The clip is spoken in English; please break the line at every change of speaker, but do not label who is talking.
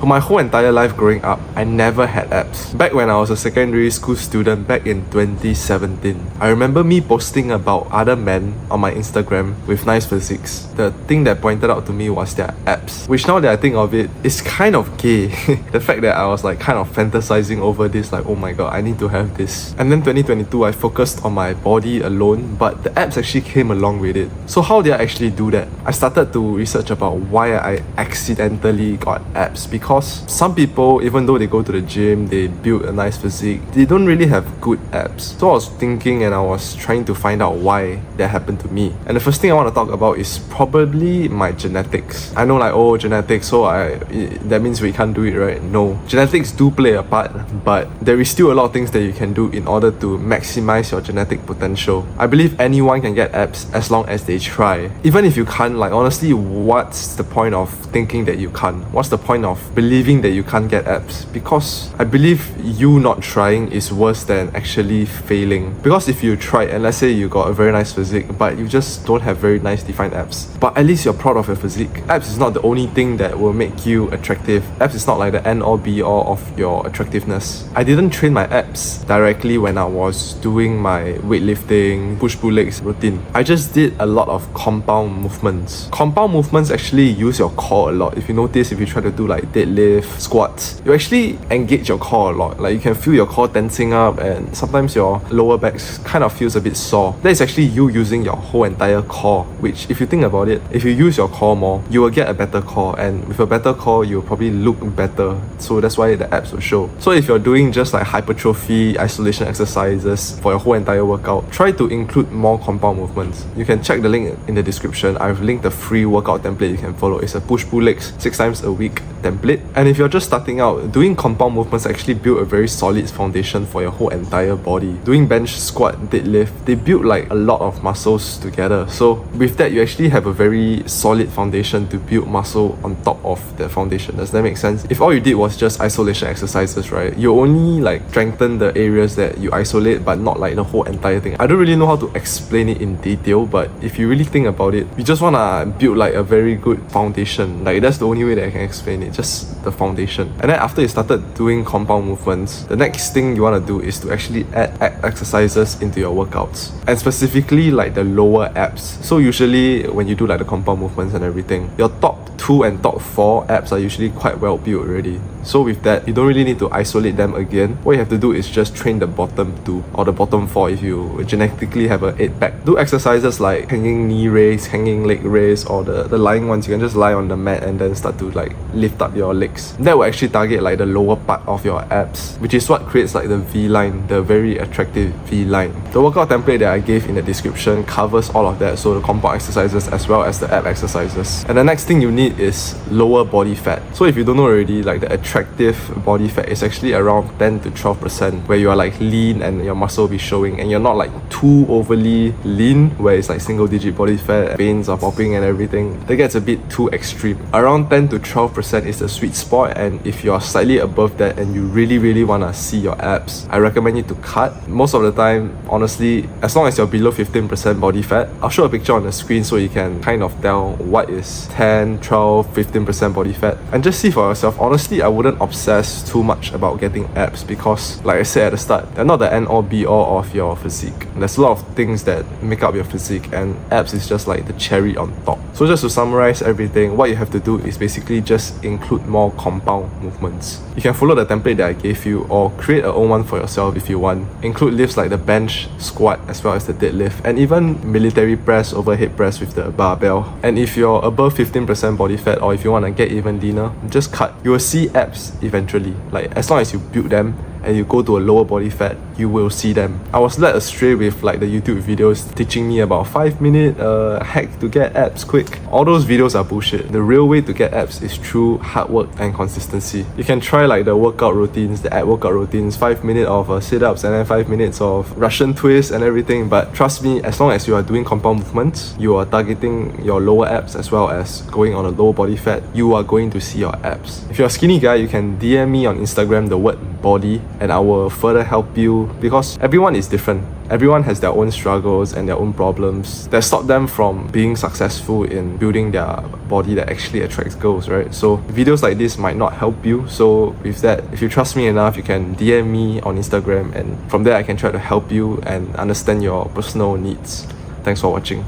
For my whole entire life growing up, I never had abs. Back when I was a secondary school student back in 2017, I remember me posting about other men on my Instagram with nice physiques. The thing that pointed out to me was their abs, which now that I think of it, is kind of gay. The fact that I was like kind of fantasizing over this, like, oh my god, I need to have this. And then 2022, I focused on my body alone, but the abs actually came along with it. So how did I actually do that? I started to research about why I accidentally got abs, because some people, even though they go to the gym, they build a nice physique, they don't really have good abs. So I was thinking and I was trying to find out why that happened to me. And the first thing I want to talk about is probably my genetics. I know, like, oh, genetics, so that means we can't do it, right? No. Genetics do play a part, but there is still a lot of things that you can do in order to maximize your genetic potential. I believe anyone can get abs as long as they try. Even if you can't, like, honestly, what's the point of thinking that you can't? What's the point of believing that you can't get abs? Because I believe you not trying is worse than actually failing. Because if you try, and let's say you got a very nice physique, but you just don't have very nice defined abs, but at least you're proud of your physique. Abs is not the only thing that will make you attractive. Abs is not like the end all be all of your attractiveness. I didn't train my abs directly when I was doing my weightlifting, push-pull legs routine. I just did a lot of compound movements. Compound movements actually use your core a lot. If you notice, if you try to do like deadlift, squats, you actually engage your core a lot. Like, you can feel your core tensing up, and sometimes your lower back kind of feels a bit sore. That is actually you using your whole entire core, which, if you think about it, if you use your core more, you will get a better core, and with a better core, you'll probably look better. So that's why the abs will show. So if you're doing just like hypertrophy, isolation exercises for your whole entire workout, try to include more compound movements. You can check the link in the description. I've linked a free workout template you can follow. It's a push-pull legs 6 times a week template. And if you're just starting out, doing compound movements actually build a very solid foundation for your whole entire body. Doing bench, squat, deadlift, they build like a lot of muscles together. So with that, you actually have a very solid foundation to build muscle on top of the foundation. Does that make sense? If all you did was just isolation exercises, right, you only like strengthen the areas that you isolate, but not like the whole entire thing. I don't really know how to explain it in detail, but if you really think about it, you just want to build like a very good foundation. Like, that's the only way that I can explain it, just the foundation. And then after you started doing compound movements, the next thing you want to do is to actually add exercises into your workouts, and specifically like the lower abs. So usually when you do like the compound movements and everything, your top 2 and top 4 abs are usually quite well built already. So with that, you don't really need to isolate them again. What you have to do is just train the bottom 2 or the bottom 4 if you genetically have an 8 pack. Do exercises like hanging knee raise, hanging leg raise, or the lying ones. You can just lie on the mat and then start to like lift up your legs. That will actually target like the lower part of your abs, which is what creates like the V line, the very attractive V line. The workout template that I gave in the description covers all of that, so the compound exercises as well as the ab exercises. And the next thing you need is lower body fat. So if you don't know already, like the attractive body fat is actually around 10 to 12%, where you are like lean and your muscle will be showing, and you're not like too overly lean where it's like single digit body fat, veins are popping and everything. That gets a bit too extreme. Around 10 to 12% is the sweet spot, and if you're slightly above that and you really want to see your abs, I recommend you to cut. Most of the time, honestly, as long as you're below 15% body fat, I'll show a picture on the screen so you can kind of tell what is 10, 12, 15% body fat, and just see for yourself. Honestly, I wouldn't obsess too much about getting abs, because like I said at the start, they're not the end all be all of your physique. There's a lot of things that make up your physique, and abs is just like the cherry on top. So just to summarize everything, what you have to do is basically just include more compound movements. You can follow the template that I gave you, or create a own one for yourself if you want. Include lifts like the bench, squat, as well as the deadlift, and even military press, overhead press with the barbell. And if you're above 15% body fat, or if you want to get even leaner, just cut. You will see abs eventually. Like, as long as you build them and you go to a lower body fat, you will see them. I was led astray with like the YouTube videos teaching me about 5-minute hack to get abs quick. All those videos are bullshit. The real way to get abs is through hard work and consistency. You can try like the workout routines, the ab workout routines, 5 minutes of sit-ups and then 5 minutes of Russian twists and everything, but trust me, as long as you are doing compound movements, you are targeting your lower abs as well as going on a low body fat, you are going to see your abs. If you're a skinny guy, you can DM me on Instagram the word body, and I will further help you, because everyone is different. Everyone has their own struggles and their own problems that stop them from being successful in building their body that actually attracts girls, right? So videos like this might not help you. So with that, if you trust me enough, you can DM me on Instagram, and from there I can try to help you and understand your personal needs. Thanks for watching.